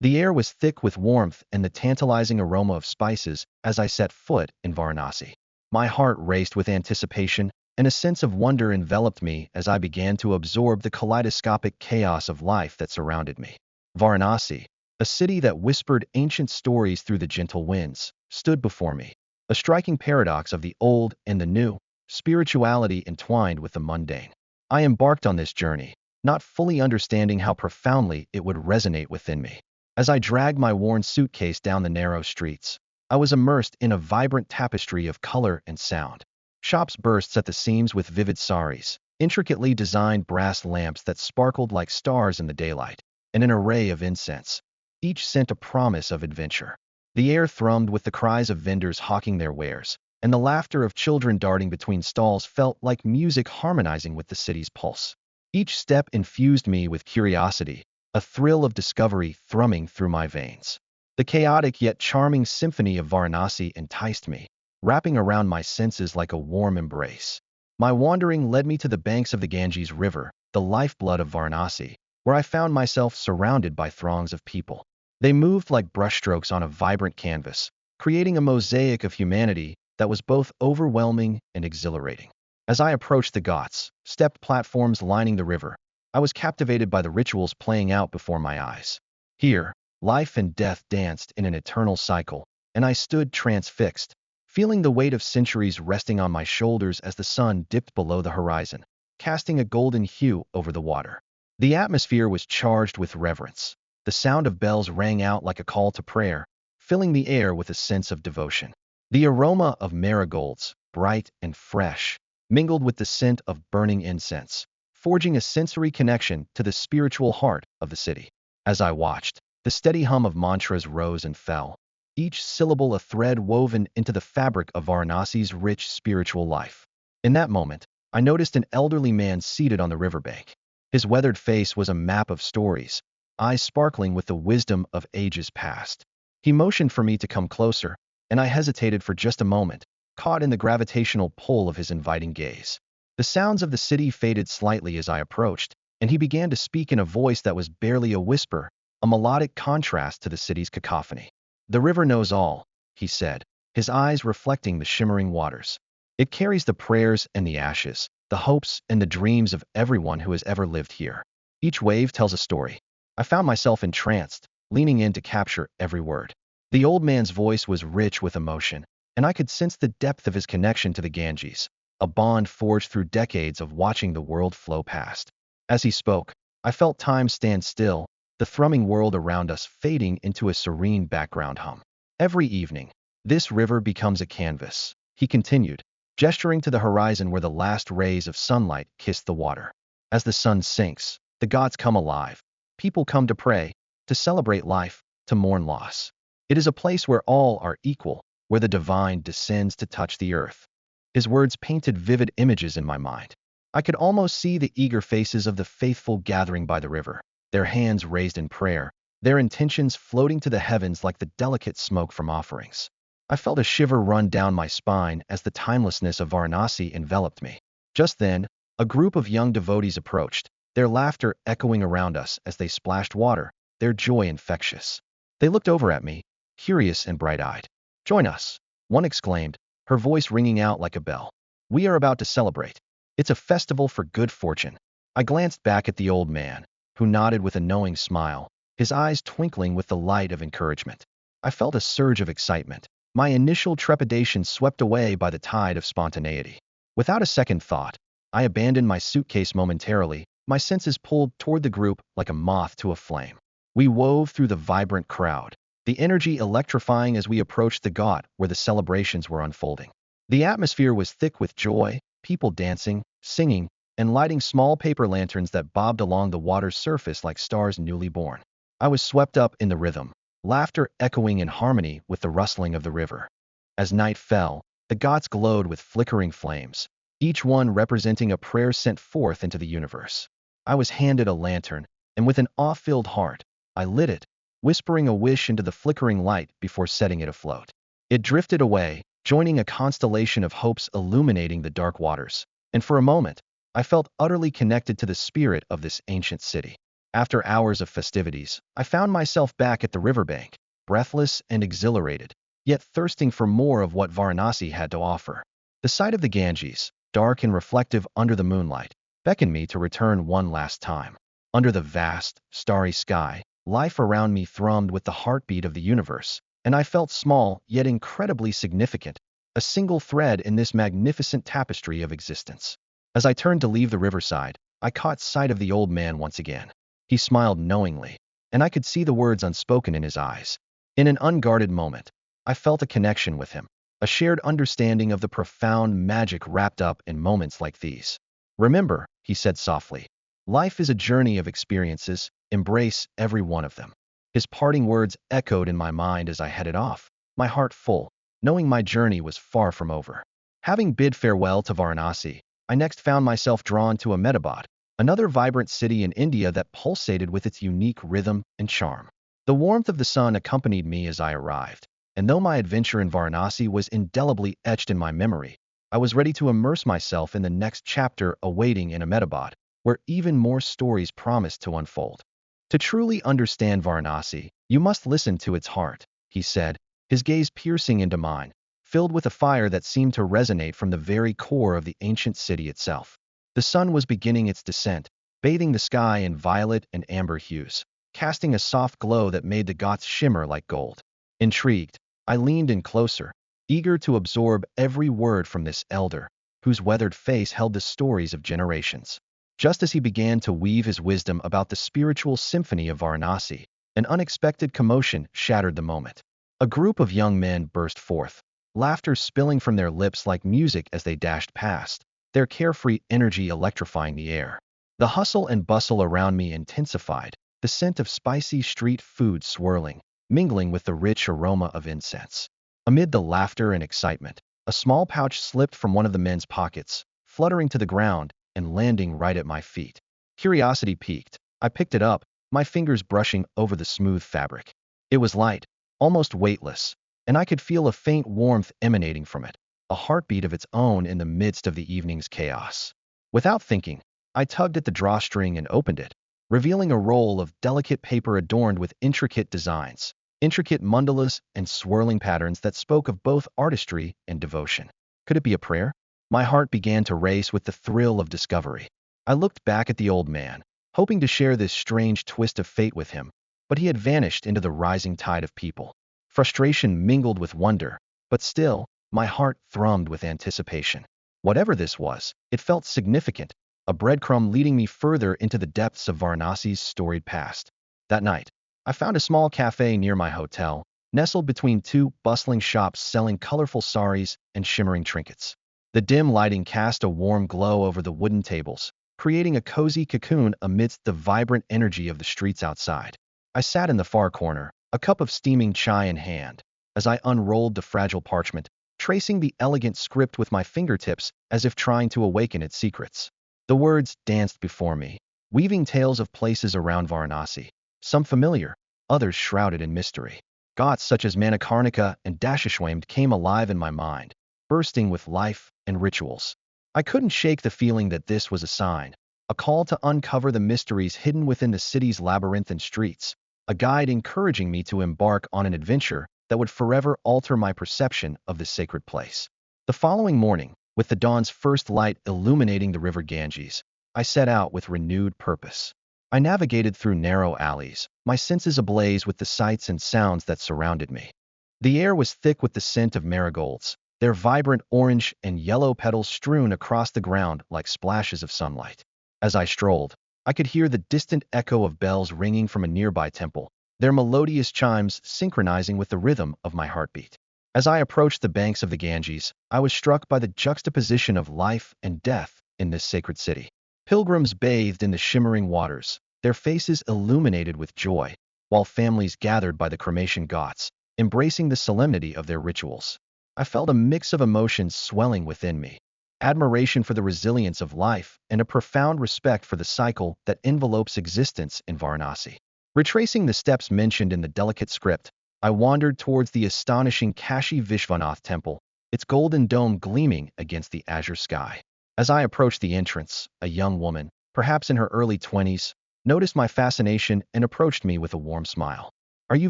The air was thick with warmth and the tantalizing aroma of spices as I set foot in Varanasi. My heart raced with anticipation, and a sense of wonder enveloped me as I began to absorb the kaleidoscopic chaos of life that surrounded me. Varanasi, a city that whispered ancient stories through the gentle winds, stood before me, a striking paradox of the old and the new, spirituality entwined with the mundane. I embarked on this journey, not fully understanding how profoundly it would resonate within me. As I dragged my worn suitcase down the narrow streets, I was immersed in a vibrant tapestry of color and sound. Shops burst at the seams with vivid saris, intricately designed brass lamps that sparkled like stars in the daylight, and an array of incense, each scent a promise of adventure. The air thrummed with the cries of vendors hawking their wares, and the laughter of children darting between stalls felt like music harmonizing with the city's pulse. Each step infused me with curiosity, a thrill of discovery thrumming through my veins. The chaotic yet charming symphony of Varanasi enticed me, wrapping around my senses like a warm embrace. My wandering led me to the banks of the Ganges River, the lifeblood of Varanasi, where I found myself surrounded by throngs of people. They moved like brushstrokes on a vibrant canvas, creating a mosaic of humanity that was both overwhelming and exhilarating. As I approached the ghats, stepped platforms lining the river, I was captivated by the rituals playing out before my eyes. Here, life and death danced in an eternal cycle, and I stood transfixed, feeling the weight of centuries resting on my shoulders as the sun dipped below the horizon, casting a golden hue over the water. The atmosphere was charged with reverence. The sound of bells rang out like a call to prayer, filling the air with a sense of devotion. The aroma of marigolds, bright and fresh, mingled with the scent of burning incense, forging a sensory connection to the spiritual heart of the city. As I watched, the steady hum of mantras rose and fell, each syllable a thread woven into the fabric of Varanasi's rich spiritual life. In that moment, I noticed an elderly man seated on the riverbank. His weathered face was a map of stories, eyes sparkling with the wisdom of ages past. He motioned for me to come closer, and I hesitated for just a moment, caught in the gravitational pull of his inviting gaze. The sounds of the city faded slightly as I approached, and he began to speak in a voice that was barely a whisper, a melodic contrast to the city's cacophony. "The river knows all," he said, his eyes reflecting the shimmering waters. "It carries the prayers and the ashes, the hopes and the dreams of everyone who has ever lived here. Each wave tells a story." I found myself entranced, leaning in to capture every word. The old man's voice was rich with emotion, and I could sense the depth of his connection to the Ganges, a bond forged through decades of watching the world flow past. As he spoke, I felt time stand still, the thrumming world around us fading into a serene background hum. "Every evening, this river becomes a canvas," he continued, gesturing to the horizon where the last rays of sunlight kissed the water. "As the sun sinks, the gods come alive. People come to pray, to celebrate life, to mourn loss. It is a place where all are equal, where the divine descends to touch the earth." His words painted vivid images in my mind. I could almost see the eager faces of the faithful gathering by the river, their hands raised in prayer, their intentions floating to the heavens like the delicate smoke from offerings. I felt a shiver run down my spine as the timelessness of Varanasi enveloped me. Just then, a group of young devotees approached, their laughter echoing around us as they splashed water, their joy infectious. They looked over at me, curious and bright-eyed. "Join us," one exclaimed, her voice ringing out like a bell. "We are about to celebrate. It's a festival for good fortune." I glanced back at the old man, who nodded with a knowing smile, his eyes twinkling with the light of encouragement. I felt a surge of excitement, my initial trepidation swept away by the tide of spontaneity. Without a second thought, I abandoned my suitcase momentarily, my senses pulled toward the group like a moth to a flame. We wove through the vibrant crowd, the energy electrifying as we approached the ghat where the celebrations were unfolding. The atmosphere was thick with joy, people dancing, singing, and lighting small paper lanterns that bobbed along the water's surface like stars newly born. I was swept up in the rhythm, laughter echoing in harmony with the rustling of the river. As night fell, the ghats glowed with flickering flames, each one representing a prayer sent forth into the universe. I was handed a lantern, and with an awe-filled heart, I lit it, whispering a wish into the flickering light before setting it afloat. It drifted away, joining a constellation of hopes illuminating the dark waters, and for a moment, I felt utterly connected to the spirit of this ancient city. After hours of festivities, I found myself back at the riverbank, breathless and exhilarated, yet thirsting for more of what Varanasi had to offer. The sight of the Ganges, dark and reflective under the moonlight, beckoned me to return one last time. Under the vast, starry sky, life around me thrummed with the heartbeat of the universe, and I felt small yet incredibly significant, a single thread in this magnificent tapestry of existence. As I turned to leave the riverside, I caught sight of the old man once again. He smiled knowingly, and I could see the words unspoken in his eyes. In an unguarded moment, I felt a connection with him, a shared understanding of the profound magic wrapped up in moments like these. Remember, he said softly, life is a journey of experiences, embrace every one of them. His parting words echoed in my mind as I headed off, my heart full, knowing my journey was far from over. Having bid farewell to Varanasi, I next found myself drawn to Ahmedabad, another vibrant city in India that pulsated with its unique rhythm and charm. The warmth of the sun accompanied me as I arrived, and though my adventure in Varanasi was indelibly etched in my memory, I was ready to immerse myself in the next chapter awaiting in Ahmedabad, where even more stories promised to unfold. To truly understand Varanasi, you must listen to its heart, he said, his gaze piercing into mine, filled with a fire that seemed to resonate from the very core of the ancient city itself. The sun was beginning its descent, bathing the sky in violet and amber hues, casting a soft glow that made the Ghats shimmer like gold. Intrigued, I leaned in closer, eager to absorb every word from this elder, whose weathered face held the stories of generations. Just as he began to weave his wisdom about the spiritual symphony of Varanasi, an unexpected commotion shattered the moment. A group of young men burst forth, laughter spilling from their lips like music as they dashed past, their carefree energy electrifying the air. The hustle and bustle around me intensified, the scent of spicy street food swirling, mingling with the rich aroma of incense. Amid the laughter and excitement, a small pouch slipped from one of the men's pockets, fluttering to the ground and landing right at my feet. Curiosity piqued. I picked it up, my fingers brushing over the smooth fabric. It was light, almost weightless, and I could feel a faint warmth emanating from it, a heartbeat of its own in the midst of the evening's chaos. Without thinking, I tugged at the drawstring and opened it, revealing a roll of delicate paper adorned with intricate designs, intricate mandalas and swirling patterns that spoke of both artistry and devotion. Could it be a prayer? My heart began to race with the thrill of discovery. I looked back at the old man, hoping to share this strange twist of fate with him, but he had vanished into the rising tide of people. Frustration mingled with wonder, but still, my heart thrummed with anticipation. Whatever this was, it felt significant, a breadcrumb leading me further into the depths of Varanasi's storied past. That night, I found a small cafe near my hotel, nestled between two bustling shops selling colorful saris and shimmering trinkets. The dim lighting cast a warm glow over the wooden tables, creating a cozy cocoon amidst the vibrant energy of the streets outside. I sat in the far corner, a cup of steaming chai in hand, as I unrolled the fragile parchment, tracing the elegant script with my fingertips as if trying to awaken its secrets. The words danced before me, weaving tales of places around Varanasi, some familiar, others shrouded in mystery. Ghats such as Manikarnika and Dashishwamd came alive in my mind, bursting with life and rituals. I couldn't shake the feeling that this was a sign, a call to uncover the mysteries hidden within the city's labyrinthine streets, a guide encouraging me to embark on an adventure that would forever alter my perception of this sacred place. The following morning, with the dawn's first light illuminating the river Ganges, I set out with renewed purpose. I navigated through narrow alleys, my senses ablaze with the sights and sounds that surrounded me. The air was thick with the scent of marigolds, their vibrant orange and yellow petals strewn across the ground like splashes of sunlight. As I strolled, I could hear the distant echo of bells ringing from a nearby temple, their melodious chimes synchronizing with the rhythm of my heartbeat. As I approached the banks of the Ganges, I was struck by the juxtaposition of life and death in this sacred city. Pilgrims bathed in the shimmering waters, their faces illuminated with joy, while families gathered by the cremation ghats, embracing the solemnity of their rituals. I felt a mix of emotions swelling within me, admiration for the resilience of life and a profound respect for the cycle that envelopes existence in Varanasi. Retracing the steps mentioned in the delicate script, I wandered towards the astonishing Kashi Vishwanath temple, its golden dome gleaming against the azure sky. As I approached the entrance, a young woman, perhaps in her early 20s, noticed my fascination and approached me with a warm smile. "Are you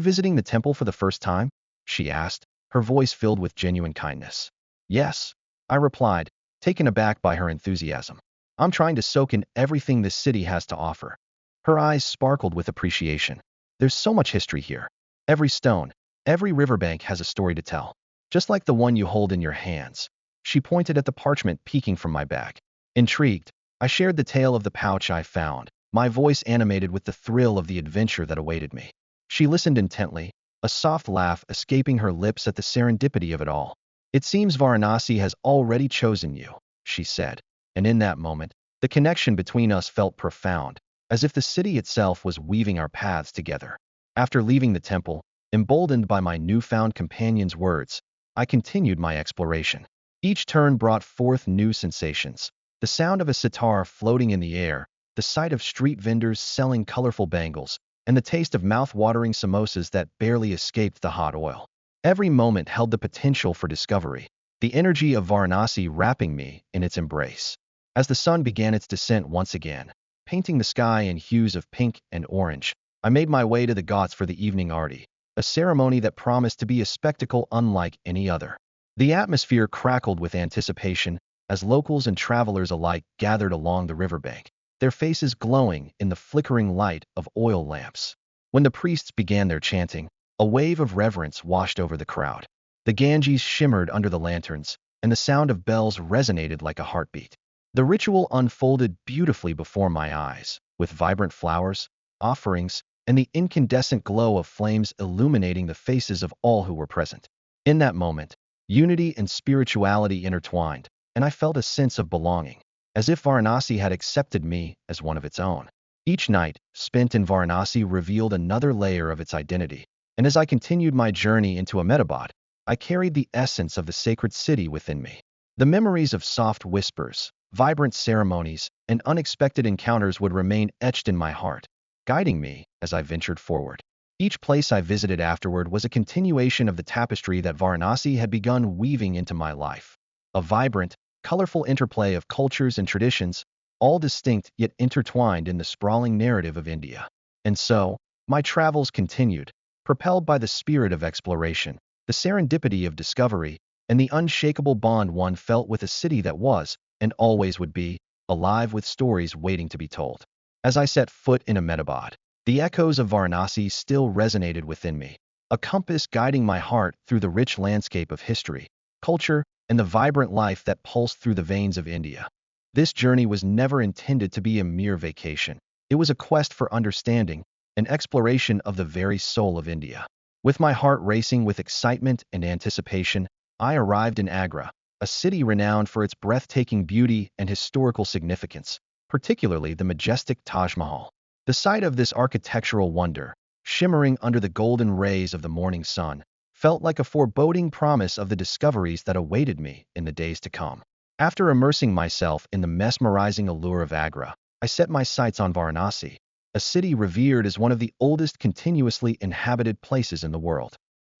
visiting the temple for the first time?" she asked, her voice filled with genuine kindness. "Yes," I replied, taken aback by her enthusiasm. "I'm trying to soak in everything this city has to offer." Her eyes sparkled with appreciation. "There's so much history here. Every stone, every riverbank has a story to tell, just like the one you hold in your hands." She pointed at the parchment peeking from my bag. Intrigued, I shared the tale of the pouch I found, my voice animated with the thrill of the adventure that awaited me. She listened intently, a soft laugh escaping her lips at the serendipity of it all. "It seems Varanasi has already chosen you," she said, and in that moment, the connection between us felt profound, as if the city itself was weaving our paths together. After leaving the temple, emboldened by my newfound companion's words, I continued my exploration. Each turn brought forth new sensations: the sound of a sitar floating in the air, the sight of street vendors selling colorful bangles, and the taste of mouth-watering samosas that barely escaped the hot oil. Every moment held the potential for discovery, the energy of Varanasi wrapping me in its embrace. As the sun began its descent once again, painting the sky in hues of pink and orange, I made my way to the ghats for the evening arti, a ceremony that promised to be a spectacle unlike any other. The atmosphere crackled with anticipation as locals and travelers alike gathered along the riverbank, their faces glowing in the flickering light of oil lamps. When the priests began their chanting, a wave of reverence washed over the crowd. The Ganges shimmered under the lanterns, and the sound of bells resonated like a heartbeat. The ritual unfolded beautifully before my eyes, with vibrant flowers, offerings, and the incandescent glow of flames illuminating the faces of all who were present. In that moment, unity and spirituality intertwined, and I felt a sense of belonging, as if Varanasi had accepted me as one of its own. Each night spent in Varanasi revealed another layer of its identity, and as I continued my journey into Ahmedabad, I carried the essence of the sacred city within me. The memories of soft whispers, vibrant ceremonies, and unexpected encounters would remain etched in my heart, guiding me as I ventured forward. Each place I visited afterward was a continuation of the tapestry that Varanasi had begun weaving into my life. A vibrant, colorful interplay of cultures and traditions, all distinct yet intertwined in the sprawling narrative of India. And so, my travels continued, propelled by the spirit of exploration, the serendipity of discovery, and the unshakable bond one felt with a city that was, and always would be, alive with stories waiting to be told. As I set foot in Ahmedabad, the echoes of Varanasi still resonated within me, a compass guiding my heart through the rich landscape of history, culture, and the vibrant life that pulsed through the veins of India. This journey was never intended to be a mere vacation. It was a quest for understanding, an exploration of the very soul of India. With my heart racing with excitement and anticipation, I arrived in Agra, a city renowned for its breathtaking beauty and historical significance, particularly the majestic Taj Mahal. The sight of this architectural wonder, shimmering under the golden rays of the morning sun, felt like a foreboding promise of the discoveries that awaited me in the days to come. After immersing myself in the mesmerizing allure of Agra, I set my sights on Varanasi, a city revered as one of the oldest continuously inhabited places in the world.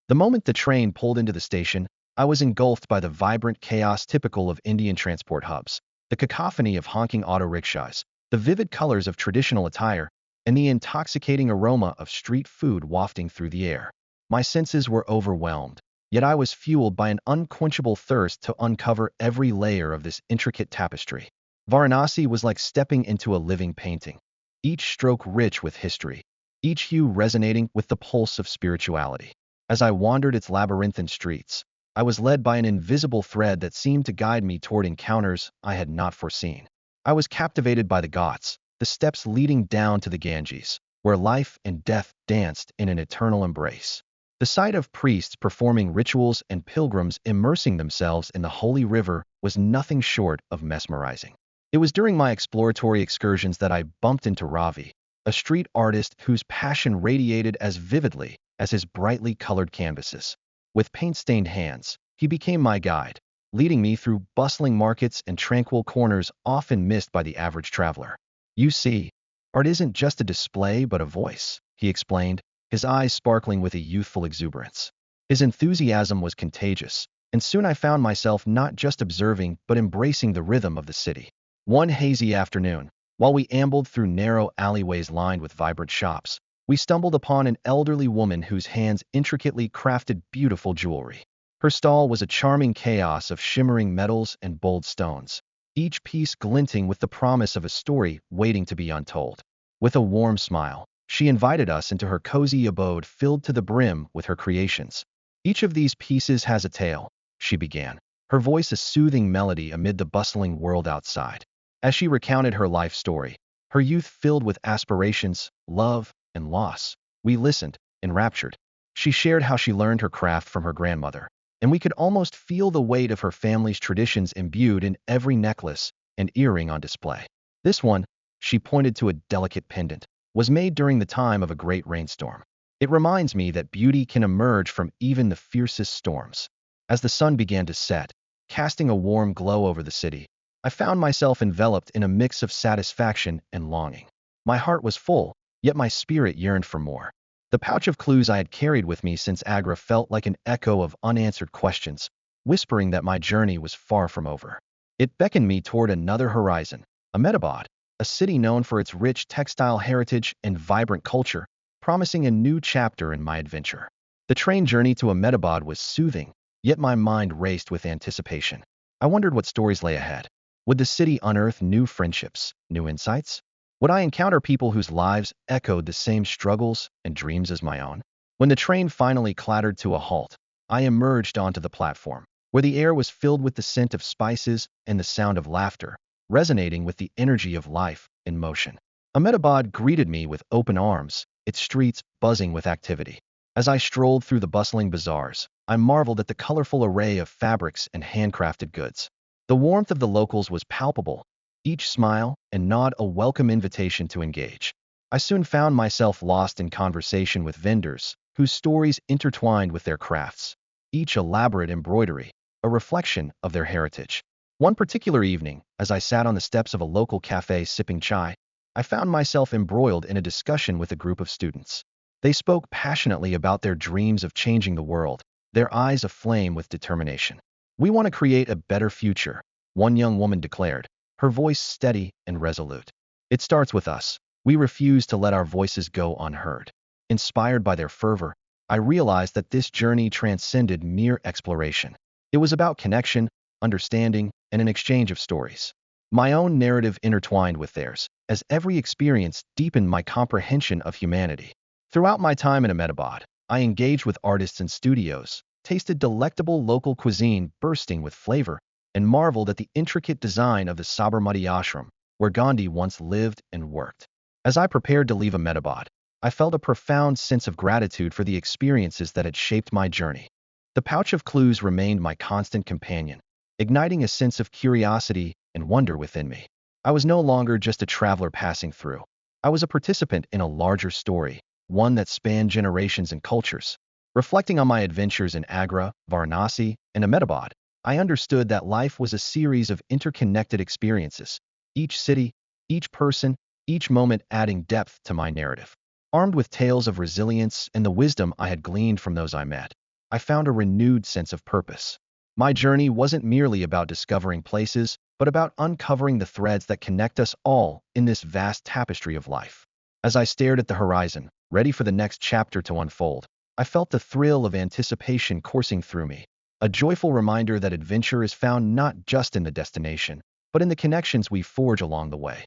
The moment the train pulled into the station, I was engulfed by the vibrant chaos typical of Indian transport hubs, the cacophony of honking auto rickshaws, the vivid colors of traditional attire, and the intoxicating aroma of street food wafting through the air. My senses were overwhelmed, yet I was fueled by an unquenchable thirst to uncover every layer of this intricate tapestry. Varanasi was like stepping into a living painting, each stroke rich with history, each hue resonating with the pulse of spirituality. As I wandered its labyrinthine streets, I was led by an invisible thread that seemed to guide me toward encounters I had not foreseen. I was captivated by the Ghats, the steps leading down to the Ganges, where life and death danced in an eternal embrace. The sight of priests performing rituals and pilgrims immersing themselves in the holy river was nothing short of mesmerizing. It was during my exploratory excursions that I bumped into Ravi, a street artist whose passion radiated as vividly as his brightly colored canvases. With paint-stained hands, he became my guide, leading me through bustling markets and tranquil corners often missed by the average traveler. "You see, art isn't just a display but a voice," he explained, his eyes sparkling with a youthful exuberance. His enthusiasm was contagious, and soon I found myself not just observing but embracing the rhythm of the city. One hazy afternoon, While we ambled through narrow alleyways lined with vibrant shops, we stumbled upon an elderly woman whose hands intricately crafted beautiful jewelry. Her stall was a charming chaos of shimmering metals and bold stones, each piece glinting with the promise of a story waiting to be untold. With a warm smile, she invited us into her cozy abode filled to the brim with her creations. Each of these pieces has a tale, she began, her voice a soothing melody amid the bustling world outside. As she recounted her life story, her youth filled with aspirations, love, and loss, we listened, enraptured. She shared how she learned her craft from her grandmother, and we could almost feel the weight of her family's traditions imbued in every necklace and earring on display. This one, she pointed to a delicate pendant, was made during the time of a great rainstorm. It reminds me that beauty can emerge from even the fiercest storms. As the sun began to set, casting a warm glow over the city, I found myself enveloped in a mix of satisfaction and longing. My heart was full, yet my spirit yearned for more. The pouch of clues I had carried with me since Agra felt like an echo of unanswered questions, whispering that my journey was far from over. It beckoned me toward another horizon, Ahmedabad, a city known for its rich textile heritage and vibrant culture, promising a new chapter in my adventure. The train journey to Ahmedabad was soothing, yet my mind raced with anticipation. I wondered what stories lay ahead. Would the city unearth new friendships, new insights? Would I encounter people whose lives echoed the same struggles and dreams as my own? When the train finally clattered to a halt, I emerged onto the platform, where the air was filled with the scent of spices and the sound of laughter, resonating with the energy of life in motion. Ahmedabad greeted me with open arms, its streets buzzing with activity. As I strolled through the bustling bazaars, I marveled at the colorful array of fabrics and handcrafted goods. The warmth of the locals was palpable, each smile and nod a welcome invitation to engage. I soon found myself lost in conversation with vendors, whose stories intertwined with their crafts, each elaborate embroidery, a reflection of their heritage. One particular evening, as I sat on the steps of a local cafe sipping chai, I found myself embroiled in a discussion with a group of students. They spoke passionately about their dreams of changing the world, their eyes aflame with determination. "We want to create a better future," one young woman declared, her voice steady and resolute. "It starts with us. We refuse to let our voices go unheard." Inspired by their fervor, I realized that this journey transcended mere exploration. It was about connection, understanding, and an exchange of stories. My own narrative intertwined with theirs, as every experience deepened my comprehension of humanity. Throughout my time in Ahmedabad, I engaged with artists and studios, tasted delectable local cuisine bursting with flavor, and marveled at the intricate design of the Sabarmati ashram, where Gandhi once lived and worked. As I prepared to leave Ahmedabad, I felt a profound sense of gratitude for the experiences that had shaped my journey. The pouch of clues remained my constant companion, igniting a sense of curiosity and wonder within me. I was no longer just a traveler passing through. I was a participant in a larger story, one that spanned generations and cultures. Reflecting on my adventures in Agra, Varanasi, and Ahmedabad, I understood that life was a series of interconnected experiences, each city, each person, each moment adding depth to my narrative. Armed with tales of resilience and the wisdom I had gleaned from those I met, I found a renewed sense of purpose. My journey wasn't merely about discovering places, but about uncovering the threads that connect us all in this vast tapestry of life. As I stared at the horizon, ready for the next chapter to unfold, I felt the thrill of anticipation coursing through me, a joyful reminder that adventure is found not just in the destination, but in the connections we forge along the way.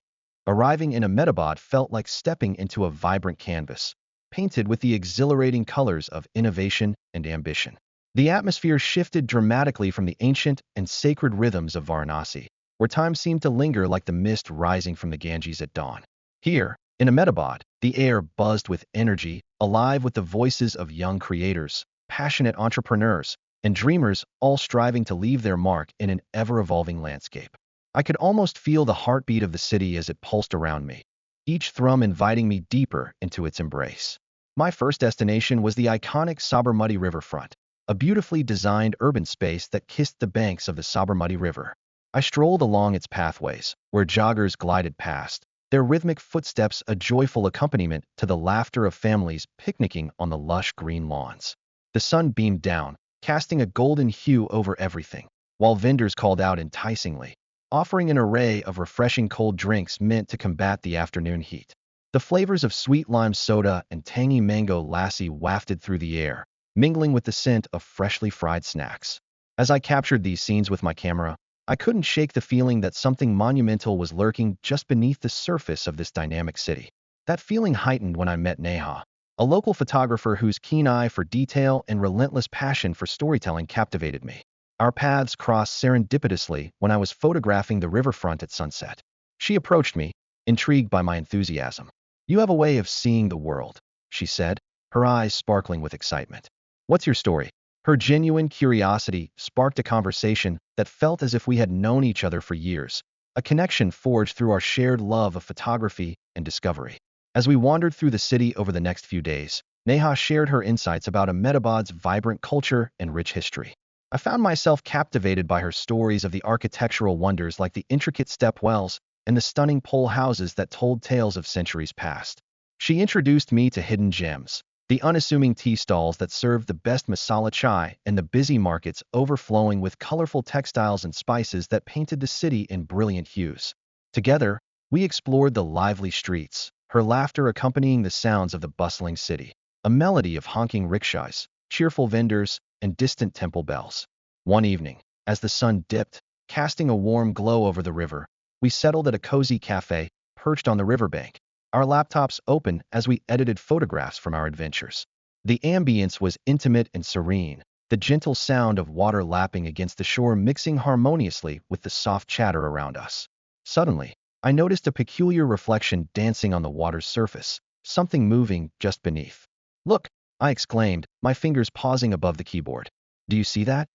Arriving in Ahmedabad felt like stepping into a vibrant canvas, painted with the exhilarating colors of innovation and ambition. The atmosphere shifted dramatically from the ancient and sacred rhythms of Varanasi, where time seemed to linger like the mist rising from the Ganges at dawn. Here, in Ahmedabad, the air buzzed with energy, alive with the voices of young creators, passionate entrepreneurs, and dreamers, all striving to leave their mark in an ever-evolving landscape. I could almost feel the heartbeat of the city as it pulsed around me, each thrum inviting me deeper into its embrace. My first destination was the iconic Sabarmati riverfront, a beautifully designed urban space that kissed the banks of the Sabarmati River. I strolled along its pathways, where joggers glided past, their rhythmic footsteps a joyful accompaniment to the laughter of families picnicking on the lush green lawns. The sun beamed down, casting a golden hue over everything, while vendors called out enticingly, offering an array of refreshing cold drinks meant to combat the afternoon heat. The flavors of sweet lime soda and tangy mango lassi wafted through the air, mingling with the scent of freshly fried snacks. As I captured these scenes with my camera, I couldn't shake the feeling that something monumental was lurking just beneath the surface of this dynamic city. That feeling heightened when I met Neha, a local photographer whose keen eye for detail and relentless passion for storytelling captivated me. Our paths crossed serendipitously when I was photographing the riverfront at sunset. She approached me, intrigued by my enthusiasm. "You have a way of seeing the world," she said, her eyes sparkling with excitement. "What's your story?" Her genuine curiosity sparked a conversation that felt as if we had known each other for years, a connection forged through our shared love of photography and discovery. As we wandered through the city over the next few days, Neha shared her insights about Ahmedabad's vibrant culture and rich history. I found myself captivated by her stories of the architectural wonders like the intricate stepwells and the stunning pole houses that told tales of centuries past. She introduced me to hidden gems, the unassuming tea stalls that served the best masala chai, and the busy markets overflowing with colorful textiles and spices that painted the city in brilliant hues. Together, we explored the lively streets, her laughter accompanying the sounds of the bustling city, a melody of honking rickshaws, cheerful vendors, and distant temple bells. One evening, as the sun dipped, casting a warm glow over the river, we settled at a cozy cafe perched on the riverbank, our laptops open as we edited photographs from our adventures. The ambience was intimate and serene, the gentle sound of water lapping against the shore mixing harmoniously with the soft chatter around us. Suddenly, I noticed a peculiar reflection dancing on the water's surface, something moving just beneath. "Look!" I exclaimed, my fingers pausing above the keyboard. "Do you see that?"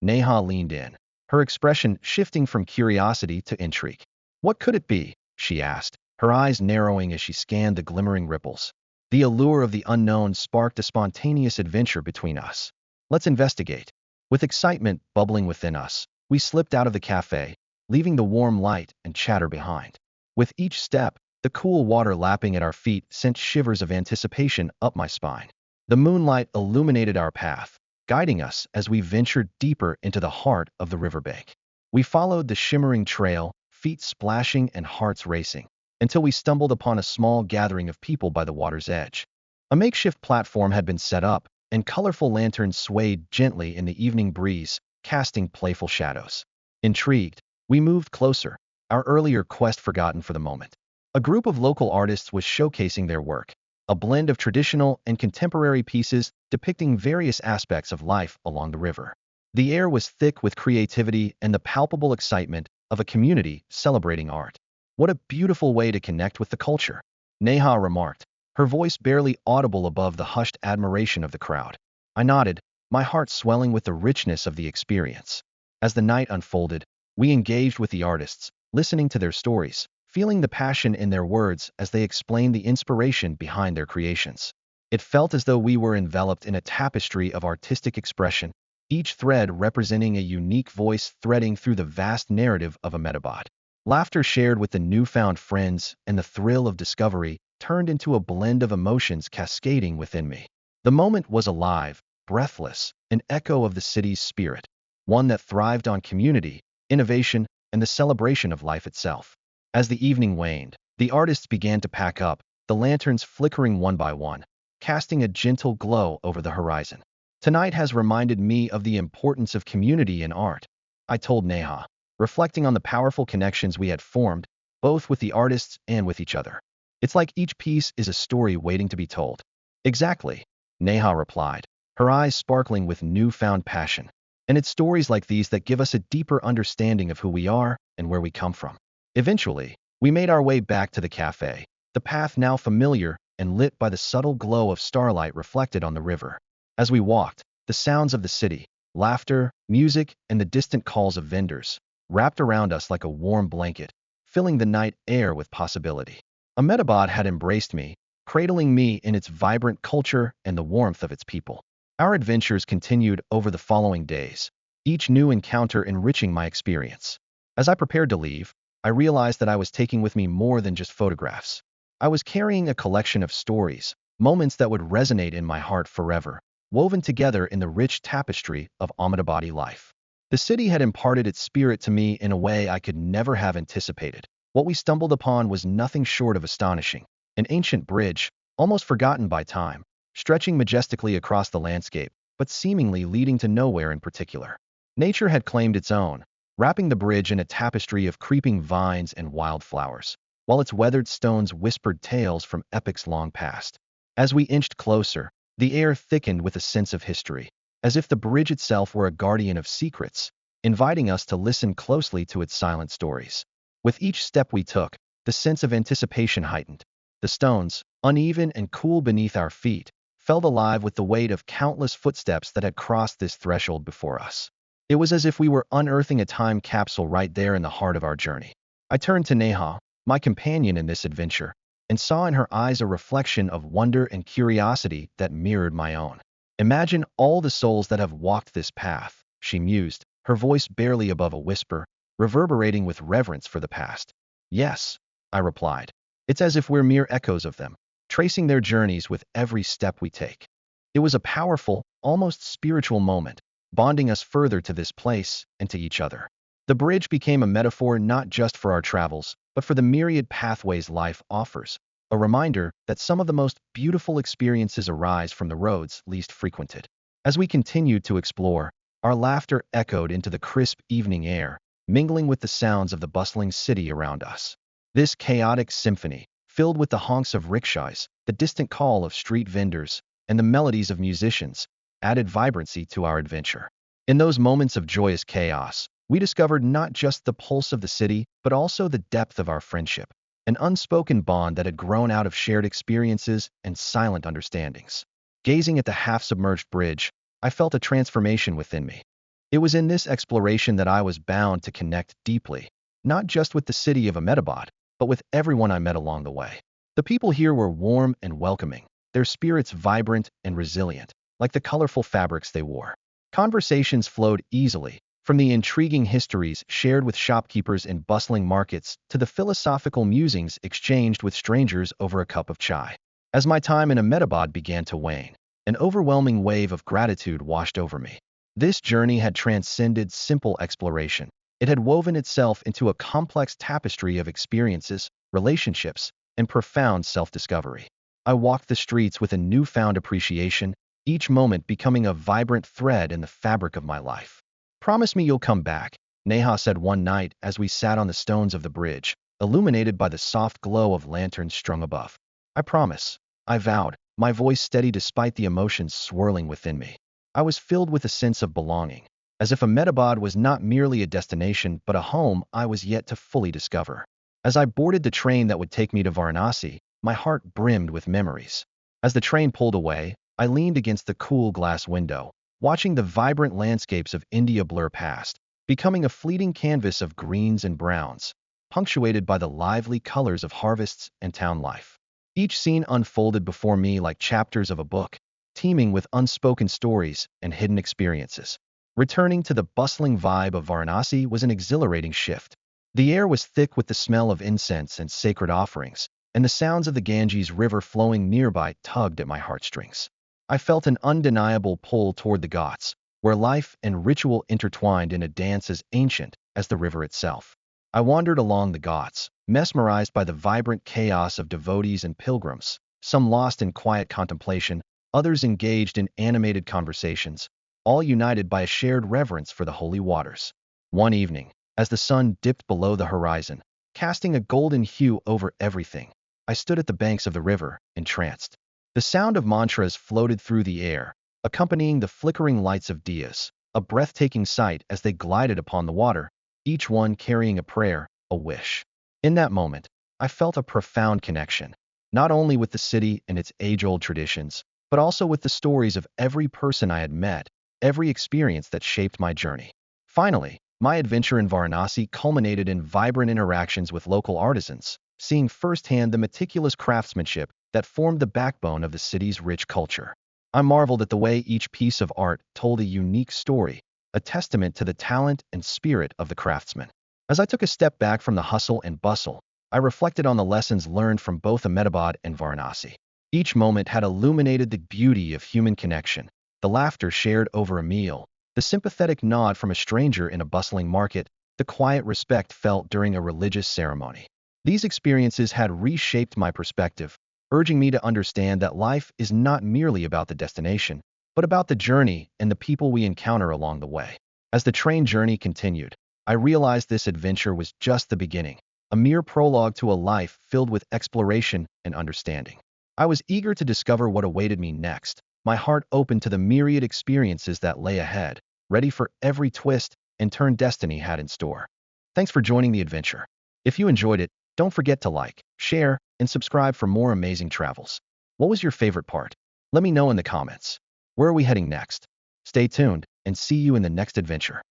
Neha leaned in, her expression shifting from curiosity to intrigue. "What could it be?" she asked, her eyes narrowing as she scanned the glimmering ripples. The allure of the unknown sparked a spontaneous adventure between us. "Let's investigate." With excitement bubbling within us, we slipped out of the cafe, leaving the warm light and chatter behind. With each step, the cool water lapping at our feet sent shivers of anticipation up my spine. The moonlight illuminated our path, guiding us as we ventured deeper into the heart of the riverbank. We followed the shimmering trail, feet splashing and hearts racing, until we stumbled upon a small gathering of people by the water's edge. A makeshift platform had been set up, and colorful lanterns swayed gently in the evening breeze, casting playful shadows. Intrigued, we moved closer, our earlier quest forgotten for the moment. A group of local artists was showcasing their work, a blend of traditional and contemporary pieces depicting various aspects of life along the river. The air was thick with creativity and the palpable excitement of a community celebrating art. "What a beautiful way to connect with the culture," Neha remarked, her voice barely audible above the hushed admiration of the crowd. I nodded, my heart swelling with the richness of the experience. As the night unfolded, we engaged with the artists, listening to their stories, feeling the passion in their words as they explained the inspiration behind their creations. It felt as though we were enveloped in a tapestry of artistic expression, each thread representing a unique voice threading through the vast narrative of Ahmedabad. Laughter shared with the newfound friends and the thrill of discovery turned into a blend of emotions cascading within me. The moment was alive, breathless, an echo of the city's spirit, one that thrived on community, innovation, and the celebration of life itself. As the evening waned, the artists began to pack up, the lanterns flickering one by one, casting a gentle glow over the horizon. "Tonight has reminded me of the importance of community in art," I told Neha, reflecting on the powerful connections we had formed, both with the artists and with each other. "It's like each piece is a story waiting to be told." "Exactly," Neha replied, her eyes sparkling with newfound passion. "And it's stories like these that give us a deeper understanding of who we are and where we come from." Eventually, we made our way back to the cafe, the path now familiar and lit by the subtle glow of starlight reflected on the river. As we walked, the sounds of the city, laughter, music, and the distant calls of vendors wrapped around us like a warm blanket, filling the night air with possibility. Ahmedabad had embraced me, cradling me in its vibrant culture and the warmth of its people. Our adventures continued over the following days, each new encounter enriching my experience. As I prepared to leave, I realized that I was taking with me more than just photographs. I was carrying a collection of stories, moments that would resonate in my heart forever, woven together in the rich tapestry of Ahmedabadi life. The city had imparted its spirit to me in a way I could never have anticipated. What we stumbled upon was nothing short of astonishing. An ancient bridge, almost forgotten by time, stretching majestically across the landscape, but seemingly leading to nowhere in particular. Nature had claimed its own, wrapping the bridge in a tapestry of creeping vines and wildflowers, while its weathered stones whispered tales from epochs long past. As we inched closer, the air thickened with a sense of history, as if the bridge itself were a guardian of secrets, inviting us to listen closely to its silent stories. With each step we took, the sense of anticipation heightened. The stones, uneven and cool beneath our feet, felt alive with the weight of countless footsteps that had crossed this threshold before us. It was as if we were unearthing a time capsule right there in the heart of our journey. I turned to Neha, my companion in this adventure, and saw in her eyes a reflection of wonder and curiosity that mirrored my own. Imagine all the souls that have walked this path, she mused, her voice barely above a whisper, reverberating with reverence for the past. Yes, I replied. It's as if we're mere echoes of them, tracing their journeys with every step we take. It was a powerful, almost spiritual moment, bonding us further to this place and to each other. The bridge became a metaphor not just for our travels, but for the myriad pathways life offers, a reminder that some of the most beautiful experiences arise from the roads least frequented. As we continued to explore, our laughter echoed into the crisp evening air, mingling with the sounds of the bustling city around us. This chaotic symphony, filled with the honks of rickshaws, the distant call of street vendors, and the melodies of musicians, added vibrancy to our adventure. In those moments of joyous chaos, we discovered not just the pulse of the city, but also the depth of our friendship, an unspoken bond that had grown out of shared experiences and silent understandings. Gazing at the half-submerged bridge, I felt a transformation within me. It was in this exploration that I was bound to connect deeply, not just with the city of Ahmedabad, but with everyone I met along the way. The people here were warm and welcoming, their spirits vibrant and resilient, like the colorful fabrics they wore. Conversations flowed easily, from the intriguing histories shared with shopkeepers in bustling markets to the philosophical musings exchanged with strangers over a cup of chai. As my time in Ahmedabad began to wane, an overwhelming wave of gratitude washed over me. This journey had transcended simple exploration. It had woven itself into a complex tapestry of experiences, relationships, and profound self-discovery. I walked the streets with a newfound appreciation, each moment becoming a vibrant thread in the fabric of my life. Promise me you'll come back, Neha said one night as we sat on the stones of the bridge, illuminated by the soft glow of lanterns strung above. I promise, I vowed, my voice steady despite the emotions swirling within me. I was filled with a sense of belonging, as if Ahmedabad was not merely a destination but a home I was yet to fully discover. As I boarded the train that would take me to Varanasi, my heart brimmed with memories. As the train pulled away, I leaned against the cool glass window, watching the vibrant landscapes of India blur past, becoming a fleeting canvas of greens and browns, punctuated by the lively colors of harvests and town life. Each scene unfolded before me like chapters of a book, teeming with unspoken stories and hidden experiences. Returning to the bustling vibe of Varanasi was an exhilarating shift. The air was thick with the smell of incense and sacred offerings, and the sounds of the Ganges River flowing nearby tugged at my heartstrings. I felt an undeniable pull toward the Ghats, where life and ritual intertwined in a dance as ancient as the river itself. I wandered along the Ghats, mesmerized by the vibrant chaos of devotees and pilgrims, some lost in quiet contemplation, others engaged in animated conversations, all united by a shared reverence for the holy waters. One evening, as the sun dipped below the horizon, casting a golden hue over everything, I stood at the banks of the river, entranced. The sound of mantras floated through the air, accompanying the flickering lights of diyas, a breathtaking sight as they glided upon the water, each one carrying a prayer, a wish. In that moment, I felt a profound connection, not only with the city and its age-old traditions, but also with the stories of every person I had met, every experience that shaped my journey. Finally, my adventure in Varanasi culminated in vibrant interactions with local artisans, seeing firsthand the meticulous craftsmanship that formed the backbone of the city's rich culture. I marveled at the way each piece of art told a unique story, a testament to the talent and spirit of the craftsman. As I took a step back from the hustle and bustle, I reflected on the lessons learned from both Ahmedabad and Varanasi. Each moment had illuminated the beauty of human connection, the laughter shared over a meal, the The sympathetic nod from a stranger in a bustling market, the quiet respect felt during a religious ceremony. These experiences had reshaped my perspective, urging me to understand that life is not merely about the destination, but about the journey and the people we encounter along the way. As the train journey continued, I realized this adventure was just the beginning, a mere prologue to a life filled with exploration and understanding. I was eager to discover what awaited me next, my heart open to the myriad experiences that lay ahead, ready for every twist and turn destiny had in store. Thanks for joining the adventure. If you enjoyed it, don't forget to like, share, and subscribe for more amazing travels. What was your favorite part? Let me know in the comments. Where are we heading next? Stay tuned and see you in the next adventure.